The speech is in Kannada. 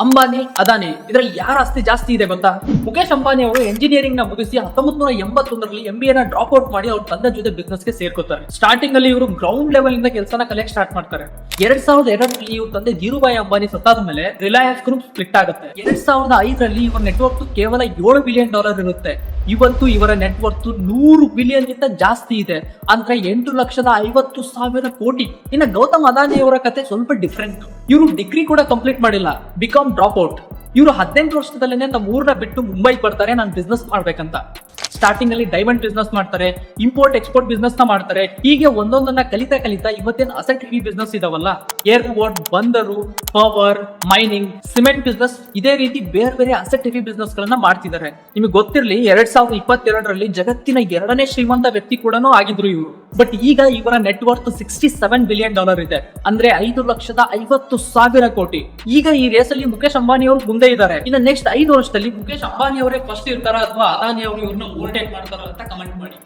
ಅಂಬಾನಿ, ಅದಾನಿ ಇದರಲ್ಲಿ ಯಾರ ಆಸ್ತಿ ಜಾಸ್ತಿ ಇದೆ ಗೊತ್ತಾ? ಮುಖೇಶ್ ಅಂಬಾನಿ ಅವರು ಎಂಜಿನಿಯರಿಂಗ್ ನ ಮುಗಿಸಿ 1981ರಲ್ಲಿ MBA ನ ಡ್ರಾಪ್ ಔಟ್ ಮಾಡಿ ಅವ್ರ ತಂದೆ ಜೊತೆ ಬಿಸ್ನೆಸ್ ಗೆ ಸೇರ್ಕೋತಾರೆ. ಸ್ಟಾರ್ಟಿಂಗ್ ಅಲ್ಲಿ ಇವರು ಗ್ರೌಂಡ್ ಲೆವೆಲ್ ಇಂದ ಕೆಲಸನ ಕಲಿಯಕ್ ಸ್ಟಾರ್ಟ್ ಮಾಡ್ತಾರೆ. 2002ರಲ್ಲಿ ಇವ್ರ ತಂದೆ ಧೀರುಭಾಯಿ ಅಂಬಾನಿ ಸತ್ತಾದ ಮೇಲೆ ರಿಲಯನ್ಸ್ ಗ್ರೂಪ್ ಸ್ಪ್ಲಿಟ್ ಆಗುತ್ತೆ. 2005ರಲ್ಲಿ ಇವರ ನೆಟ್ವರ್ಕ್ ಕೇವಲ $7 ಬಿಲಿಯನ್ ಇರುತ್ತೆ. ಇವತ್ತು ಇವರ ನೆಟ್ವರ್ತ್ 100 ಬಿಲಿಯನ್ ಗಿಂತ ಜಾಸ್ತಿ ಇದೆ, ಅಂದ್ರೆ 8,50,000 ಕೋಟಿ. ಇನ್ನು ಗೌತಮ್ ಅದಾನಿ ಅವರ ಕತೆ ಸ್ವಲ್ಪ ಡಿಫ್ರೆಂಟ್. ಇವರು ಡಿಗ್ರಿ ಕೂಡ ಕಂಪ್ಲೀಟ್ ಮಾಡಿಲ್ಲ, ಬಿಕಾಮ್ ಡ್ರಾಪ್ ಔಟ್. ಇವರು 18 ವರ್ಷದಲ್ಲೇ ನಮ್ಮ ಊರನ್ನ ಬಿಟ್ಟು ಮುಂಬೈಗೆ ಬರ್ತಾರೆ ನಾನು ಬಿಸ್ನೆಸ್ ಮಾಡ್ಬೇಕಂತ. ಸ್ಟಾರ್ಟಿಂಗ್ ಅಲ್ಲಿ ಡೈಮಂಡ್ ಬಿಸ್ನೆಸ್ ಮಾಡ್ತಾರೆ, ಇಂಪೋರ್ಟ್ ಎಕ್ಸ್ಪೋರ್ಟ್ ಬಿಸ್ನೆಸ್ ನ ಮಾಡ್ತಾರೆ. ಹೀಗೆ ಒಂದೊಂದನ್ನ ಕಲಿತಾ ಇವತ್ತೇನು ಅಸೆಟ್ ಹೆವಿ ಬಿಸ್ನೆಸ್ ಇದಾವಲ್ಲ, ಏರ್ಪೋರ್ಟ್, ಬಂದರು, ಪವರ್, ಮೈನಿಂಗ್, ಸಿಮೆಂಟ್ ಬಿಸ್ನೆಸ್, ಇದೇ ರೀತಿ ಬೇರೆ ಬೇರೆ ಅಸೆಟ್ ಹೆವಿ ಬಿಸ್ನೆಸ್ ಗಳನ್ನ ಮಾಡ್ತಿದ್ದಾರೆ. ನಿಮಗೆ ಗೊತ್ತಿರಲಿ 2022ರಲ್ಲಿ ಜಗತ್ತಿನ 2ನೇ ಶ್ರೀಮಂತ ವ್ಯಕ್ತಿ ಕೂಡ ಆಗಿದ್ರು ಇವರು. ಬಟ್ ಈಗ ಇವರ ನೆಟ್ವರ್ತ್ $67 ಬಿಲಿಯನ್ ಇದೆ, ಅಂದ್ರೆ 5,50,000 ಕೋಟಿ. ಈಗ ಈ ರೇಸಲ್ಲಿ ಮುಖೇಶ್ ಅಂಬಾನಿ ಅವರು ಮುಂದೆ ಇದ್ದಾರೆ. ಇನ್ನು ನೆಕ್ಸ್ಟ್ 5 ವರ್ಷದಲ್ಲಿ ಮುಖೇಶ್ ಅಂಬಾನಿ ಅವರೇ ಫಸ್ಟ್ ಇರ್ತಾರ ಅಥವಾ ಅದಾನಿ ಅವರು ಇವ್ರನ್ನ ಓವರ್ಟೇಕ್ ಮಾಡ್ತಾರ ಅಂತ ಕಮೆಂಟ್ ಮಾಡಿ.